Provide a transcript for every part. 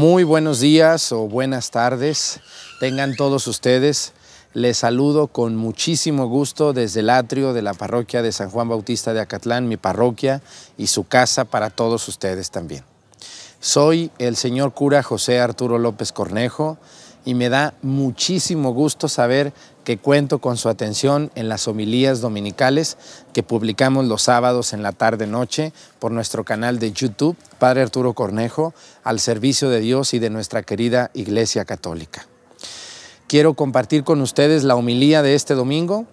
Muy buenos días o buenas tardes tengan todos ustedes. Les saludo con muchísimo gusto desde el atrio de la parroquia de San Juan Bautista de Acatlán, mi parroquia y su casa para todos ustedes también. Soy el señor cura José Arturo López Cornejo y me da muchísimo gusto saber que cuento con su atención en las homilías dominicales que publicamos los sábados en la tarde-noche por nuestro canal de YouTube, Padre Arturo Cornejo, al servicio de Dios y de nuestra querida Iglesia Católica. Quiero compartir con ustedes la homilía de este domingo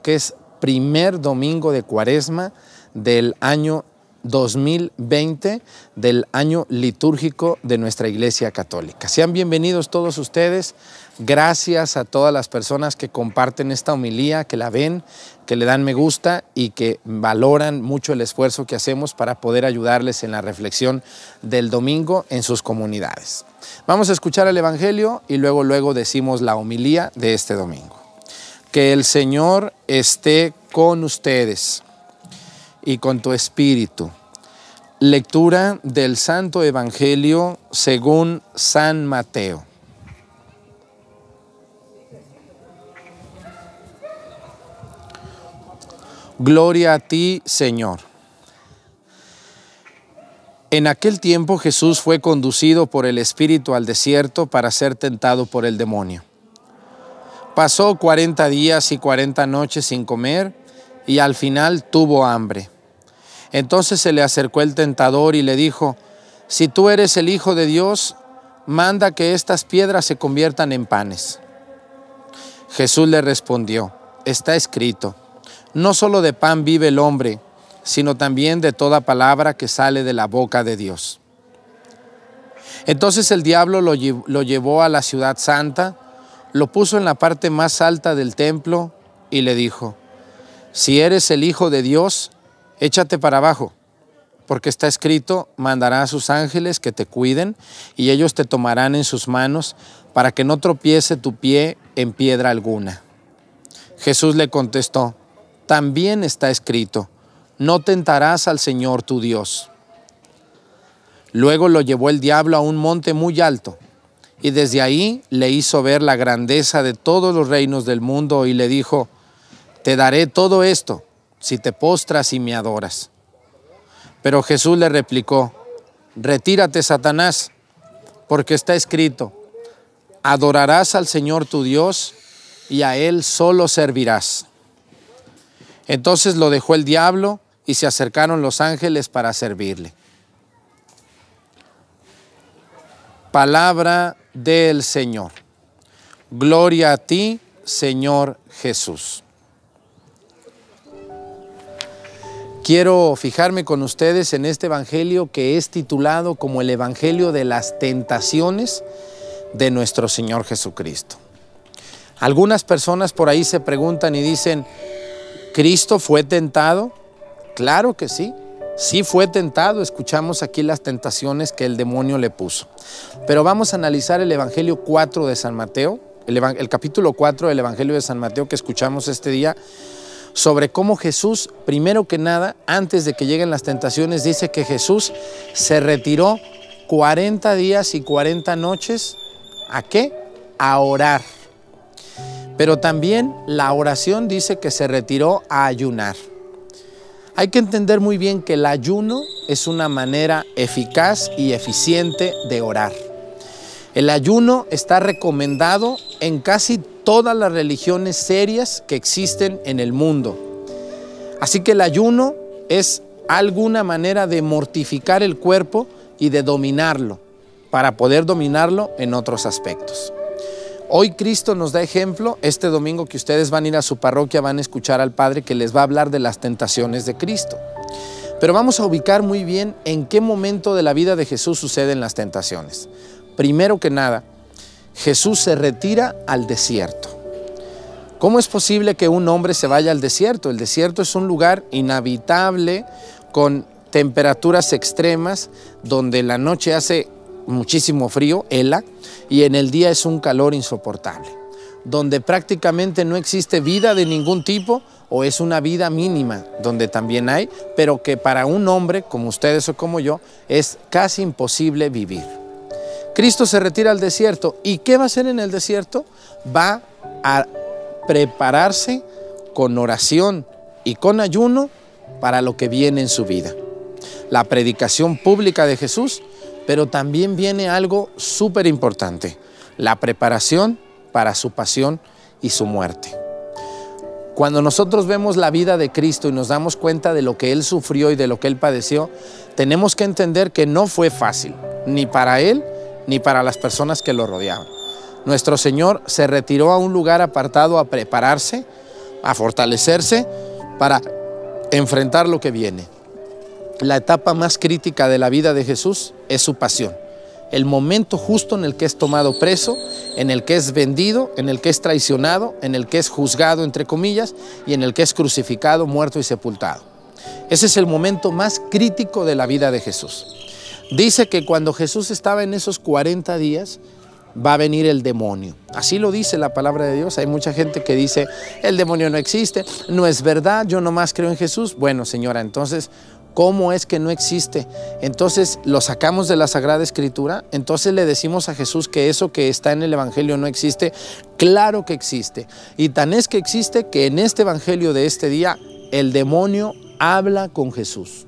que es primer domingo de Cuaresma del año 2020, del año litúrgico de nuestra Iglesia Católica. Sean bienvenidos todos ustedes. Gracias a todas las personas que comparten esta homilía, que la ven, que le dan me gusta y que valoran mucho el esfuerzo que hacemos para poder ayudarles en la reflexión del domingo en sus comunidades. Vamos a escuchar el Evangelio y luego decimos la homilía de este domingo. Que el Señor esté con ustedes y con tu espíritu. Lectura del Santo Evangelio según San Mateo. Gloria a ti, Señor. En aquel tiempo Jesús fue conducido por el Espíritu al desierto para ser tentado por el demonio. Pasó 40 días y 40 noches sin comer y al final tuvo hambre. Entonces se le acercó el tentador y le dijo: si tú eres el Hijo de Dios, manda que estas piedras se conviertan en panes. Jesús le respondió: está escrito, no solo de pan vive el hombre, sino también de toda palabra que sale de la boca de Dios. Entonces el diablo lo llevó a la ciudad santa, lo puso en la parte más alta del templo y le dijo: si eres el Hijo de Dios, échate para abajo, porque está escrito, mandará a sus ángeles que te cuiden y ellos te tomarán en sus manos para que no tropiece tu pie en piedra alguna. Jesús le contestó: también está escrito, no tentarás al Señor tu Dios. Luego lo llevó el diablo a un monte muy alto y desde ahí le hizo ver la grandeza de todos los reinos del mundo y le dijo: te daré todo esto si te postras y me adoras. Pero Jesús le replicó: retírate, Satanás, porque está escrito, adorarás al Señor tu Dios y a Él solo servirás. Entonces lo dejó el diablo y se acercaron los ángeles para servirle. Palabra del Señor. Gloria a ti, Señor Jesús. Quiero fijarme con ustedes en este evangelio que es titulado como el Evangelio de las tentaciones de nuestro Señor Jesucristo. Algunas personas por ahí se preguntan y dicen: ¿Cristo fue tentado? Claro que sí, sí fue tentado. Escuchamos aquí las tentaciones que el demonio le puso. Pero vamos a analizar el Evangelio 4 de San Mateo, el capítulo 4 del Evangelio de San Mateo que escuchamos este día, sobre cómo Jesús, primero que nada, antes de que lleguen las tentaciones, dice que Jesús se retiró 40 días y 40 noches, ¿a qué? A orar. Pero también la oración dice que se retiró a ayunar. Hay que entender muy bien que el ayuno es una manera eficaz y eficiente de orar. El ayuno está recomendado en casi todas las religiones serias que existen en el mundo. Así que el ayuno es alguna manera de mortificar el cuerpo y de dominarlo, para poder dominarlo en otros aspectos. Hoy Cristo nos da ejemplo. Este domingo que ustedes van a ir a su parroquia van a escuchar al Padre que les va a hablar de las tentaciones de Cristo. Pero vamos a ubicar muy bien en qué momento de la vida de Jesús suceden las tentaciones. Primero que nada, Jesús se retira al desierto. ¿Cómo es posible que un hombre se vaya al desierto? El desierto es un lugar inhabitable con temperaturas extremas, donde en la noche hace muchísimo frío, hela, y en el día es un calor insoportable, donde prácticamente no existe vida de ningún tipo o es una vida mínima, donde también hay, pero que para un hombre como ustedes o como yo es casi imposible vivir. Cristo se retira al desierto. ¿Y qué va a hacer en el desierto? Va a prepararse con oración y con ayuno para lo que viene en su vida. La predicación pública de Jesús, pero también viene algo súper importante: la preparación para su pasión y su muerte. Cuando nosotros vemos la vida de Cristo y nos damos cuenta de lo que Él sufrió y de lo que Él padeció, tenemos que entender que no fue fácil, ni para Él, ni para las personas que lo rodeaban. Nuestro Señor se retiró a un lugar apartado a prepararse, a fortalecerse para enfrentar lo que viene. La etapa más crítica de la vida de Jesús es su pasión. El momento justo en el que es tomado preso, en el que es vendido, en el que es traicionado, en el que es juzgado, entre comillas, y en el que es crucificado, muerto y sepultado. Ese es el momento más crítico de la vida de Jesús. Dice que cuando Jesús estaba en esos 40 días, va a venir el demonio. Así lo dice la palabra de Dios. Hay mucha gente que dice, el demonio no existe, no es verdad, yo nomás creo en Jesús. Bueno, señora, entonces, ¿cómo es que no existe? Entonces lo sacamos de la Sagrada Escritura, entonces le decimos a Jesús que eso que está en el Evangelio no existe. Claro que existe, y tan es que existe que en este Evangelio de este día el demonio habla con Jesús.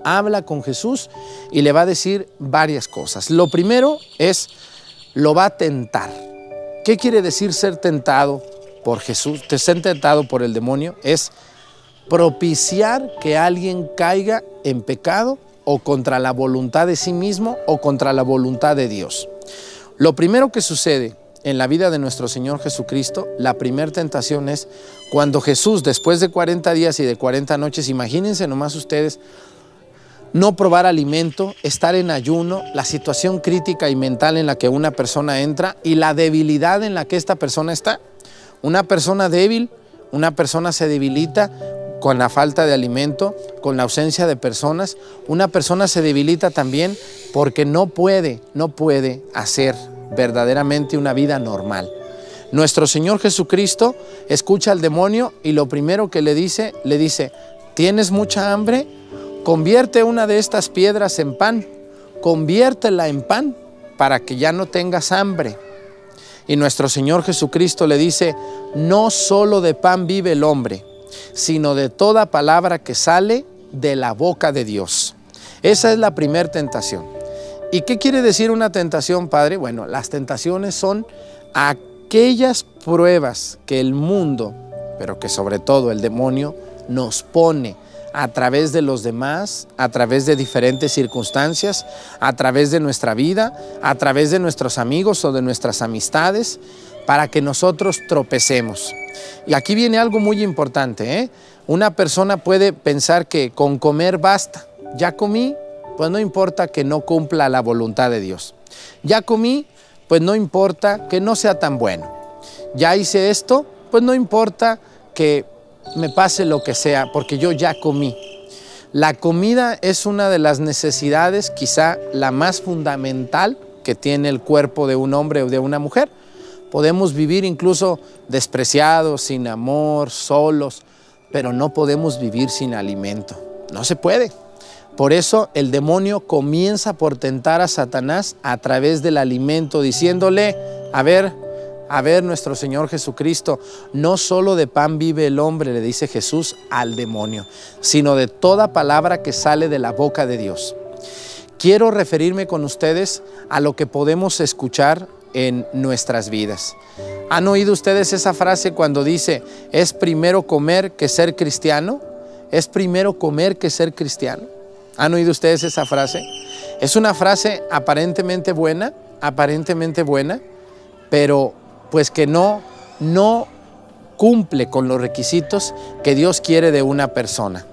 Habla con Jesús y le va a decir varias cosas. Lo primero es, lo va a tentar. ¿Qué quiere decir ser tentado por Jesús? Ser tentado por el demonio es propiciar que alguien caiga en pecado o contra la voluntad de sí mismo o contra la voluntad de Dios. Lo primero que sucede en la vida de nuestro Señor Jesucristo, la primera tentación es cuando Jesús, después de 40 días y de 40 noches, imagínense nomás ustedes, no probar alimento, estar en ayuno, la situación crítica y mental en la que una persona entra y la debilidad en la que esta persona está. Una persona débil, una persona se debilita con la falta de alimento, con la ausencia de personas. Una persona se debilita también porque no puede hacer verdaderamente una vida normal. Nuestro Señor Jesucristo escucha al demonio y lo primero que le dice, ¿tienes mucha hambre? Convierte una de estas piedras en pan, conviértela en pan para que ya no tengas hambre. Y nuestro Señor Jesucristo le dice, no solo de pan vive el hombre, sino de toda palabra que sale de la boca de Dios. Esa es la primera tentación. ¿Y qué quiere decir una tentación, Padre? Bueno, las tentaciones son aquellas pruebas que el mundo, pero que sobre todo el demonio, nos pone a través de los demás, a través de diferentes circunstancias, a través de nuestra vida, a través de nuestros amigos o de nuestras amistades, para que nosotros tropecemos. Y aquí viene algo muy importante, ¿eh? Una persona puede pensar que con comer basta. Ya comí, pues no importa que no cumpla la voluntad de Dios. Ya comí, pues no importa que no sea tan bueno. Ya hice esto, pues no importa que me pase lo que sea, porque yo ya comí. La comida es una de las necesidades, quizá la más fundamental que tiene el cuerpo de un hombre o de una mujer. Podemos vivir incluso despreciados, sin amor, solos, pero no podemos vivir sin alimento. No se puede. Por eso el demonio comienza por tentar a Satanás a través del alimento, diciéndole, a ver, nuestro Señor Jesucristo, no solo de pan vive el hombre, le dice Jesús al demonio, sino de toda palabra que sale de la boca de Dios. Quiero referirme con ustedes a lo que podemos escuchar en nuestras vidas. ¿Han oído ustedes esa frase cuando dice, es primero comer que ser cristiano? ¿Es primero comer que ser cristiano? ¿Han oído ustedes esa frase? Es una frase aparentemente buena, pero pues que no cumple con los requisitos que Dios quiere de una persona.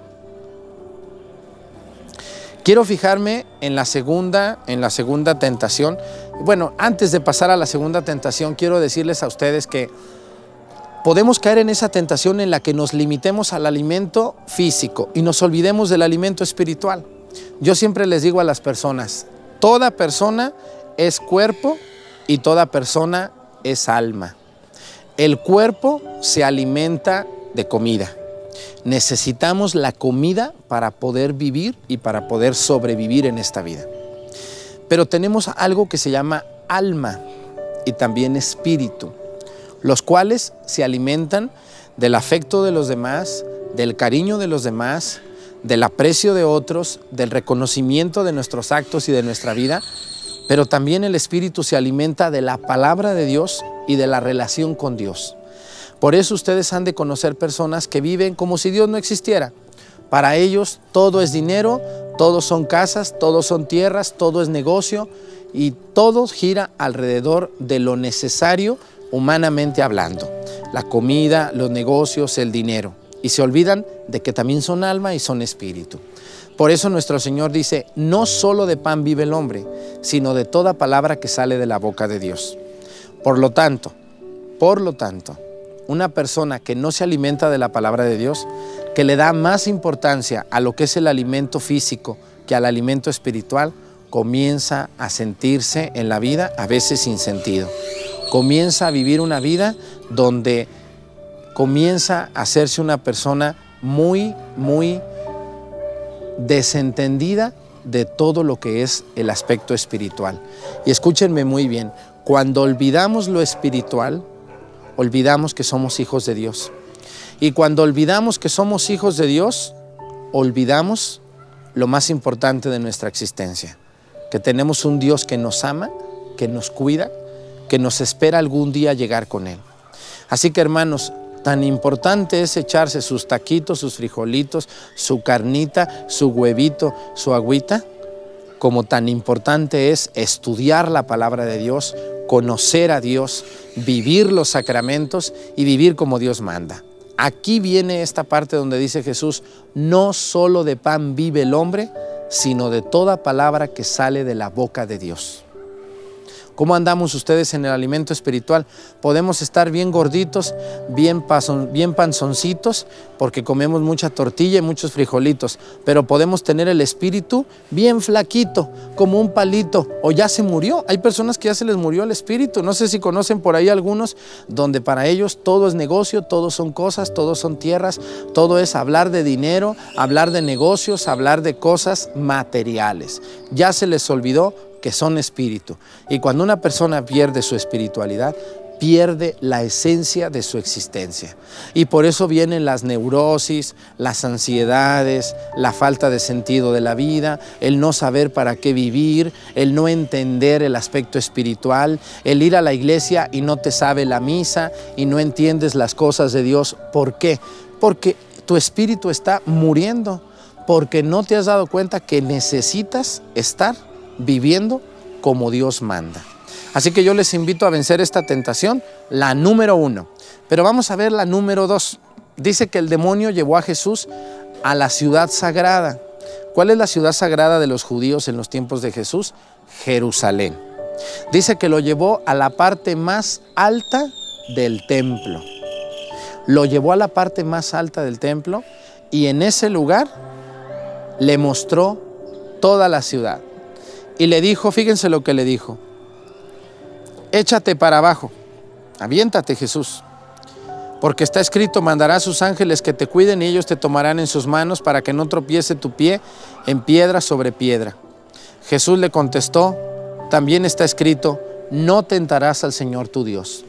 Quiero fijarme en la segunda tentación. Bueno, antes de pasar a la segunda tentación, quiero decirles a ustedes que podemos caer en esa tentación en la que nos limitemos al alimento físico y nos olvidemos del alimento espiritual. Yo siempre les digo a las personas, toda persona es cuerpo y toda persona es alma. El cuerpo se alimenta de comida. Necesitamos la comida para poder vivir y para poder sobrevivir en esta vida. Pero tenemos algo que se llama alma y también espíritu, los cuales se alimentan del afecto de los demás, del cariño de los demás, del aprecio de otros, del reconocimiento de nuestros actos y de nuestra vida, pero también el espíritu se alimenta de la palabra de Dios y de la relación con Dios. Por eso ustedes han de conocer personas que viven como si Dios no existiera. Para ellos todo es dinero, todos son casas, todos son tierras, todo es negocio y todo gira alrededor de lo necesario humanamente hablando. La comida, los negocios, el dinero. Y se olvidan de que también son alma y son espíritu. Por eso nuestro Señor dice, no solo de pan vive el hombre, sino de toda palabra que sale de la boca de Dios. Por lo tanto, una persona que no se alimenta de la palabra de Dios, que le da más importancia a lo que es el alimento físico que al alimento espiritual, comienza a sentirse en la vida a veces sin sentido. Comienza a vivir una vida donde comienza a hacerse una persona muy desentendida de todo lo que es el aspecto espiritual. Y escúchenme muy bien, cuando olvidamos lo espiritual, olvidamos que somos hijos de Dios. Y cuando olvidamos que somos hijos de Dios, olvidamos lo más importante de nuestra existencia, que tenemos un Dios que nos ama, que nos cuida, que nos espera algún día llegar con Él. Así que hermanos, tan importante es echarse sus taquitos, sus frijolitos, su carnita, su huevito, su agüita, como tan importante es estudiar la palabra de Dios, conocer a Dios, vivir los sacramentos y vivir como Dios manda. Aquí viene esta parte donde dice Jesús, no solo de pan vive el hombre, sino de toda palabra que sale de la boca de Dios. ¿Cómo andamos ustedes en el alimento espiritual? Podemos estar bien gorditos, bien panzoncitos, porque comemos mucha tortilla y muchos frijolitos, pero podemos tener el espíritu bien flaquito, como un palito, o ya se murió. Hay personas que ya se les murió el espíritu. No sé si conocen por ahí algunos, donde para ellos todo es negocio, todo son cosas, todo son tierras, todo es hablar de dinero, hablar de negocios, hablar de cosas materiales. Ya se les olvidó que son espíritu. Y cuando una persona pierde su espiritualidad, pierde la esencia de su existencia. Y por eso vienen las neurosis, las ansiedades, la falta de sentido de la vida, el no saber para qué vivir, el no entender el aspecto espiritual, el ir a la iglesia y no te sabe la misa y no entiendes las cosas de Dios. ¿Por qué? Porque tu espíritu está muriendo, porque no te has dado cuenta que necesitas estar viviendo como Dios manda. Así que yo les invito a vencer esta tentación, la número 1. Pero vamos a ver la número 2. Dice que el demonio llevó a Jesús a la ciudad sagrada. ¿Cuál es la ciudad sagrada de los judíos en los tiempos de Jesús? Jerusalén. Dice que lo llevó a la parte más alta del templo. Lo llevó a la parte más alta del templo y en ese lugar le mostró toda la ciudad. Y le dijo, fíjense lo que le dijo, échate para abajo, aviéntate Jesús, porque está escrito, mandará a sus ángeles que te cuiden y ellos te tomarán en sus manos para que no tropiece tu pie en piedra sobre piedra. Jesús le contestó, también está escrito, no tentarás al Señor tu Dios.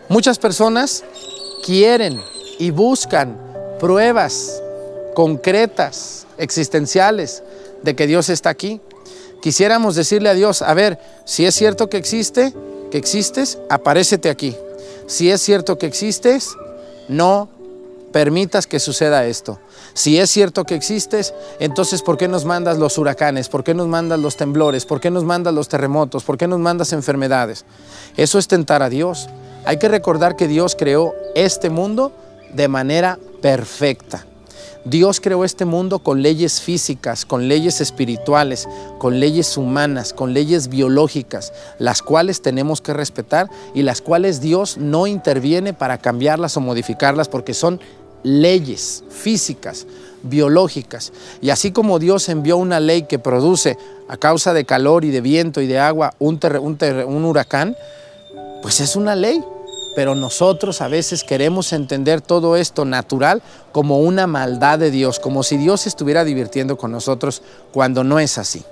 Muchas personas quieren y buscan pruebas concretas, existenciales, de que Dios está aquí. Quisiéramos decirle a Dios, a ver, si es cierto que existes, aparécete aquí. Si es cierto que existes, no permitas que suceda esto. Si es cierto que existes, entonces ¿por qué nos mandas los huracanes? ¿Por qué nos mandas los temblores? ¿Por qué nos mandas los terremotos? ¿Por qué nos mandas enfermedades? Eso es tentar a Dios. Hay que recordar que Dios creó este mundo de manera perfecta. Dios creó este mundo con leyes físicas, con leyes espirituales, con leyes humanas, con leyes biológicas, las cuales tenemos que respetar y las cuales Dios no interviene para cambiarlas o modificarlas porque son leyes físicas, biológicas. Y así como Dios envió una ley que produce a causa de calor y de viento y de agua un huracán, pues es una ley. Pero nosotros a veces queremos entender todo esto natural como una maldad de Dios, como si Dios estuviera divirtiendo con nosotros cuando no es así.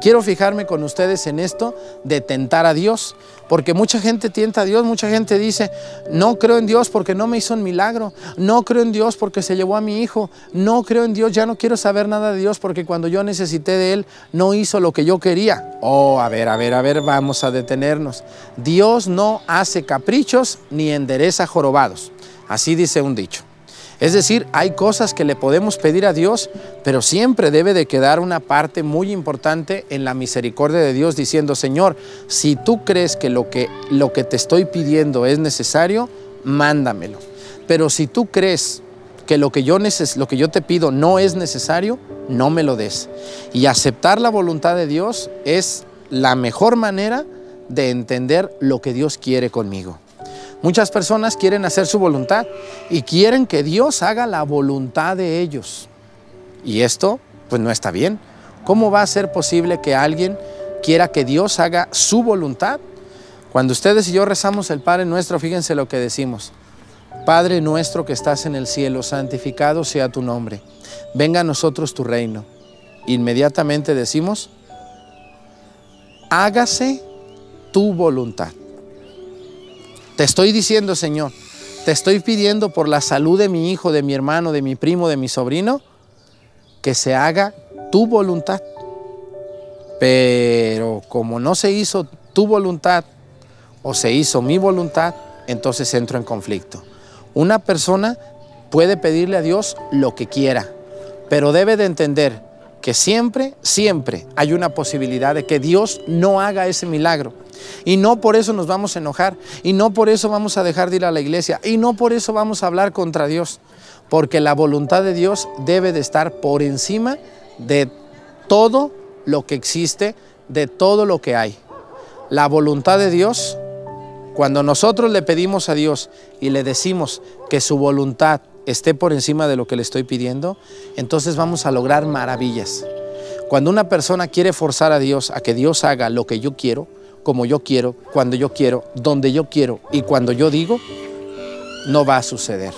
Quiero fijarme con ustedes en esto de tentar a Dios, porque mucha gente tienta a Dios, mucha gente dice, no creo en Dios porque no me hizo un milagro, no creo en Dios porque se llevó a mi hijo, no creo en Dios, ya no quiero saber nada de Dios porque cuando yo necesité de Él no hizo lo que yo quería. Oh, a ver, vamos a detenernos. Dios no hace caprichos ni endereza jorobados, así dice un dicho. Es decir, hay cosas que le podemos pedir a Dios, pero siempre debe de quedar una parte muy importante en la misericordia de Dios diciendo, Señor, si tú crees que lo que te estoy pidiendo es necesario, mándamelo. Pero si tú crees que lo que yo te pido no es necesario, no me lo des. Y aceptar la voluntad de Dios es la mejor manera de entender lo que Dios quiere conmigo. Muchas personas quieren hacer su voluntad y quieren que Dios haga la voluntad de ellos. Y esto, pues no está bien. ¿Cómo va a ser posible que alguien quiera que Dios haga su voluntad? Cuando ustedes y yo rezamos el Padre Nuestro, fíjense lo que decimos. Padre nuestro que estás en el cielo, santificado sea tu nombre. Venga a nosotros tu reino. Inmediatamente decimos, hágase tu voluntad. Te estoy diciendo, Señor, te estoy pidiendo por la salud de mi hijo, de mi hermano, de mi primo, de mi sobrino, que se haga tu voluntad. Pero como no se hizo tu voluntad o se hizo mi voluntad, entonces entro en conflicto. Una persona puede pedirle a Dios lo que quiera, pero debe de entender que siempre hay una posibilidad de que Dios no haga ese milagro. Y no por eso nos vamos a enojar, y no por eso vamos a dejar de ir a la iglesia, y no por eso vamos a hablar contra Dios, porque la voluntad de Dios debe de estar por encima de todo lo que existe, de todo lo que hay. La voluntad de Dios, cuando nosotros le pedimos a Dios y le decimos que su voluntad esté por encima de lo que le estoy pidiendo, entonces vamos a lograr maravillas. Cuando una persona quiere forzar a Dios a que Dios haga lo que yo quiero, como yo quiero, cuando yo quiero, donde yo quiero y cuando yo digo, no va a suceder.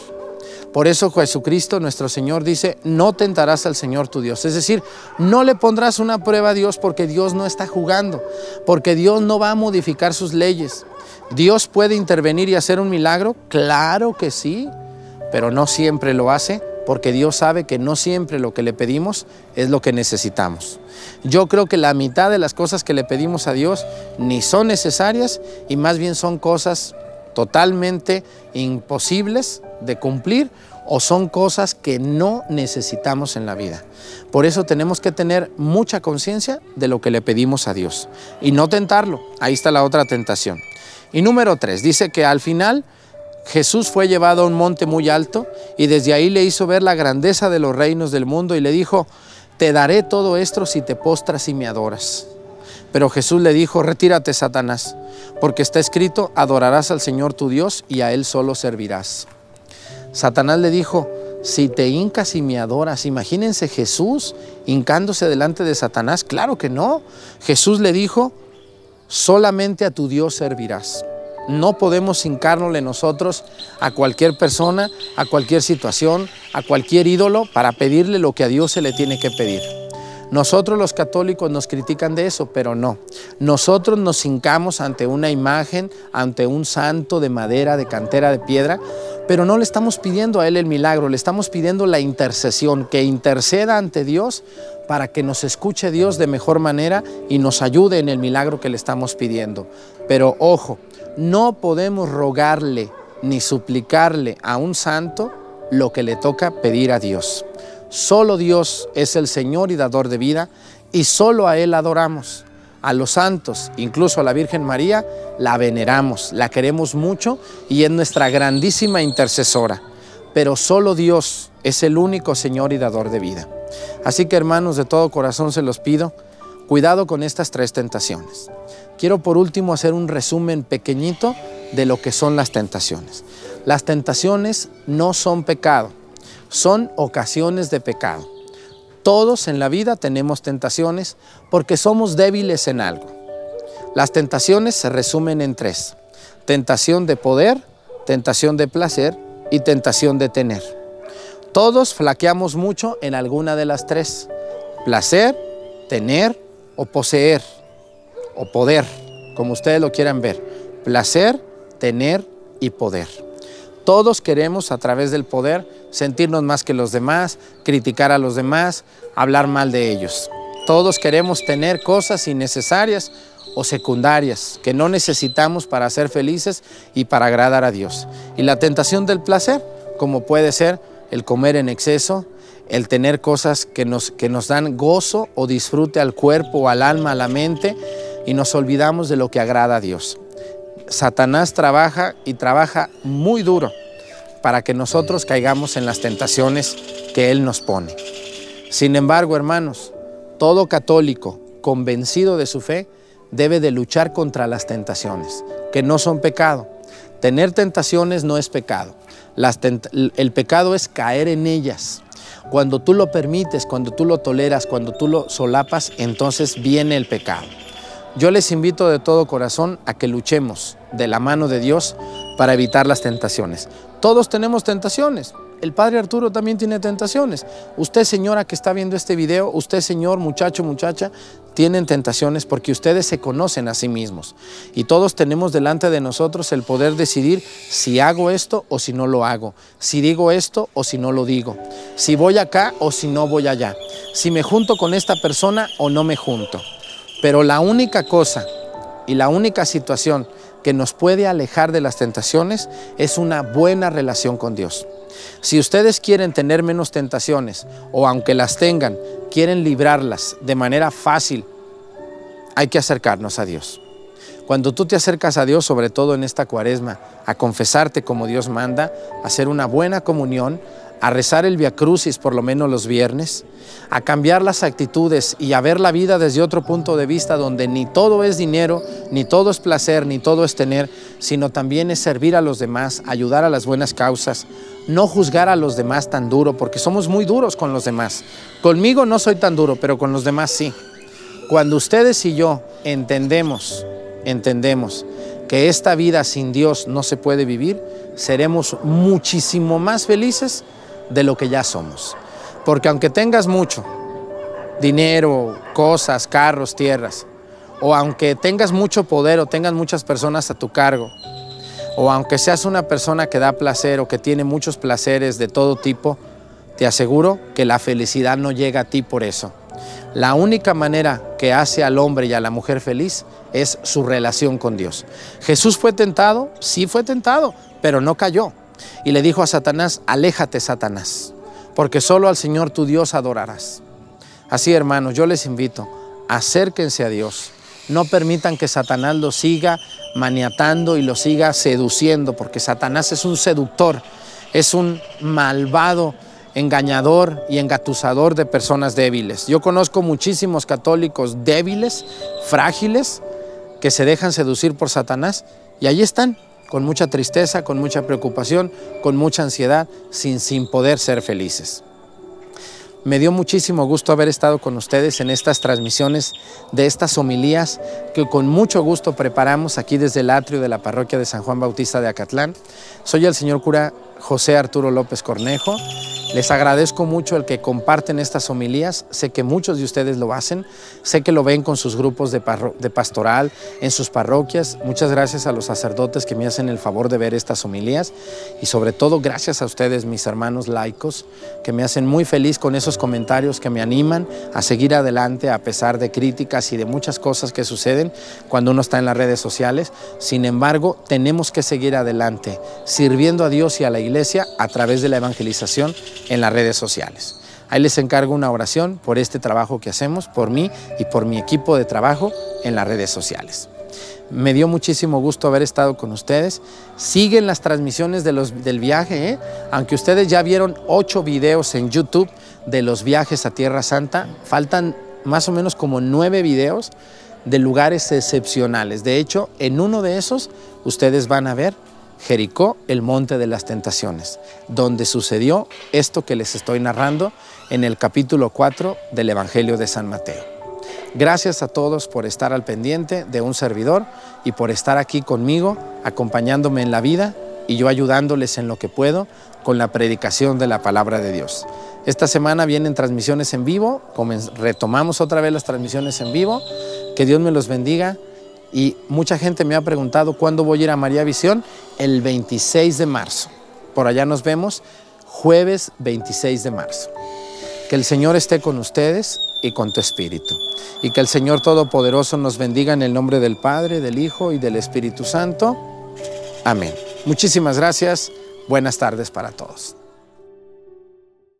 Por eso Jesucristo, nuestro Señor, dice, no tentarás al Señor tu Dios. Es decir, no le pondrás una prueba a Dios porque Dios no está jugando, porque Dios no va a modificar sus leyes. ¿Dios puede intervenir y hacer un milagro? Claro que sí, pero no siempre lo hace, porque Dios sabe que no siempre lo que le pedimos es lo que necesitamos. Yo creo que la mitad de las cosas que le pedimos a Dios ni son necesarias y más bien son cosas totalmente imposibles de cumplir o son cosas que no necesitamos en la vida. Por eso tenemos que tener mucha conciencia de lo que le pedimos a Dios y no tentarlo. Ahí está la otra tentación. Y número 3, dice que al final Jesús fue llevado a un monte muy alto y desde ahí le hizo ver la grandeza de los reinos del mundo y le dijo, te daré todo esto si te postras y me adoras. Pero Jesús le dijo, retírate, Satanás, porque está escrito, adorarás al Señor tu Dios y a Él solo servirás. Satanás le dijo, si te hincas y me adoras, imagínense Jesús hincándose delante de Satanás, claro que no. Jesús le dijo, solamente a tu Dios servirás. No podemos hincárnosle nosotros a cualquier persona, a cualquier situación, a cualquier ídolo para pedirle lo que a Dios se le tiene que pedir. Nosotros los católicos nos critican de eso, pero no. Nosotros nos hincamos ante una imagen, ante un santo de madera, de cantera, de piedra, pero no le estamos pidiendo a Él el milagro, le estamos pidiendo la intercesión, que interceda ante Dios para que nos escuche Dios de mejor manera y nos ayude en el milagro que le estamos pidiendo. Pero ojo, no podemos rogarle ni suplicarle a un santo lo que le toca pedir a Dios. Solo Dios es el Señor y dador de vida y solo a Él adoramos. A los santos, incluso a la Virgen María, la veneramos, la queremos mucho y es nuestra grandísima intercesora. Pero solo Dios es el único Señor y dador de vida. Así que, hermanos, de todo corazón se los pido, cuidado con estas 3 tentaciones. Quiero por último hacer un resumen pequeñito de lo que son las tentaciones. Las tentaciones no son pecado, son ocasiones de pecado. Todos en la vida tenemos tentaciones porque somos débiles en algo. Las tentaciones se resumen en 3. Tentación de poder, tentación de placer y tentación de tener. Todos flaqueamos mucho en alguna de las 3. Placer, tener o poseer o poder, como ustedes lo quieran ver. Placer, tener y poder. Todos queremos a través del poder sentirnos más que los demás, criticar a los demás, hablar mal de ellos. Todos queremos tener cosas innecesarias o secundarias que no necesitamos para ser felices y para agradar a Dios. Y la tentación del placer, como puede ser el comer en exceso, el tener cosas que nos dan gozo o disfrute al cuerpo, al alma, a la mente, y nos olvidamos de lo que agrada a Dios. Satanás trabaja y trabaja muy duro para que nosotros caigamos en las tentaciones que él nos pone. Sin embargo, hermanos, todo católico convencido de su fe debe de luchar contra las tentaciones, que no son pecado. Tener tentaciones no es pecado. El pecado es caer en ellas. Cuando tú lo permites, cuando tú lo toleras, cuando tú lo solapas, entonces viene el pecado. Yo les invito de todo corazón a que luchemos de la mano de Dios para evitar las tentaciones. Todos tenemos tentaciones. El Padre Arturo también tiene tentaciones. Usted, señora que está viendo este video, usted, señor, muchacho, muchacha, tienen tentaciones porque ustedes se conocen a sí mismos. Y todos tenemos delante de nosotros el poder decidir si hago esto o si no lo hago, si digo esto o si no lo digo, si voy acá o si no voy allá, si me junto con esta persona o no me junto. Pero la única cosa y la única situación que nos puede alejar de las tentaciones es una buena relación con Dios. Si ustedes quieren tener menos tentaciones o aunque las tengan, quieren librarlas de manera fácil, hay que acercarnos a Dios. Cuando tú te acercas a Dios, sobre todo en esta cuaresma, a confesarte como Dios manda, a hacer una buena comunión, a rezar el Via Crucis por lo menos los viernes, a cambiar las actitudes y a ver la vida desde otro punto de vista donde ni todo es dinero, ni todo es placer, ni todo es tener, sino también es servir a los demás, ayudar a las buenas causas, no juzgar a los demás tan duro, porque somos muy duros con los demás. Conmigo no soy tan duro, pero con los demás sí. Cuando ustedes y yo entendemos que esta vida sin Dios no se puede vivir, seremos muchísimo más felices de lo que ya somos. Porque aunque tengas mucho, dinero, cosas, carros, tierras, o aunque tengas mucho poder o tengas muchas personas a tu cargo, o aunque seas una persona que da placer o que tiene muchos placeres de todo tipo, te aseguro que la felicidad no llega a ti por eso. La única manera que hace al hombre y a la mujer feliz es su relación con Dios. Jesús fue tentado, sí fue tentado, pero no cayó. Y le dijo a Satanás, aléjate, Satanás, porque solo al Señor tu Dios adorarás. Así, hermanos, yo les invito, acérquense a Dios. No permitan que Satanás los siga maniatando y los siga seduciendo, porque Satanás es un seductor, es un malvado engañador y engatusador de personas débiles. Yo conozco muchísimos católicos débiles, frágiles, que se dejan seducir por Satanás y allí están, con mucha tristeza, con mucha preocupación, con mucha ansiedad, sin poder ser felices. Me dio muchísimo gusto haber estado con ustedes en estas transmisiones de estas homilías que con mucho gusto preparamos aquí desde el atrio de la parroquia de San Juan Bautista de Acatlán. Soy el señor cura José Arturo López Cornejo. Les agradezco mucho el que comparten estas homilías. Sé que muchos de ustedes lo hacen. Sé que lo ven con sus grupos de pastoral, en sus parroquias. Muchas gracias a los sacerdotes que me hacen el favor de ver estas homilías. Y sobre todo, gracias a ustedes, mis hermanos laicos, que me hacen muy feliz con esos comentarios que me animan a seguir adelante a pesar de críticas y de muchas cosas que suceden cuando uno está en las redes sociales. Sin embargo, tenemos que seguir adelante, sirviendo a Dios y a la Iglesia a través de la evangelización en las redes sociales. Ahí les encargo una oración por este trabajo que hacemos, por mí y por mi equipo de trabajo en las redes sociales. Me dio muchísimo gusto haber estado con ustedes. Siguen las transmisiones del viaje, aunque ustedes ya vieron 8 videos en YouTube de los viajes a Tierra Santa, faltan más o menos como 9 videos de lugares excepcionales. De hecho, en uno de esos ustedes van a ver Jericó, el monte de las tentaciones, donde sucedió esto que les estoy narrando en el capítulo 4 del Evangelio de San Mateo. Gracias a todos por estar al pendiente de un servidor y por estar aquí conmigo, acompañándome en la vida y yo ayudándoles en lo que puedo con la predicación de la palabra de Dios. Esta semana vienen transmisiones en vivo, retomamos otra vez las transmisiones en vivo. Que Dios me los bendiga. Y mucha gente me ha preguntado cuándo voy a ir a María Visión. El 26 de marzo. Por allá nos vemos, jueves 26 de marzo. Que el Señor esté con ustedes y con tu espíritu. Y que el Señor Todopoderoso nos bendiga en el nombre del Padre, del Hijo y del Espíritu Santo. Amén. Muchísimas gracias. Buenas tardes para todos.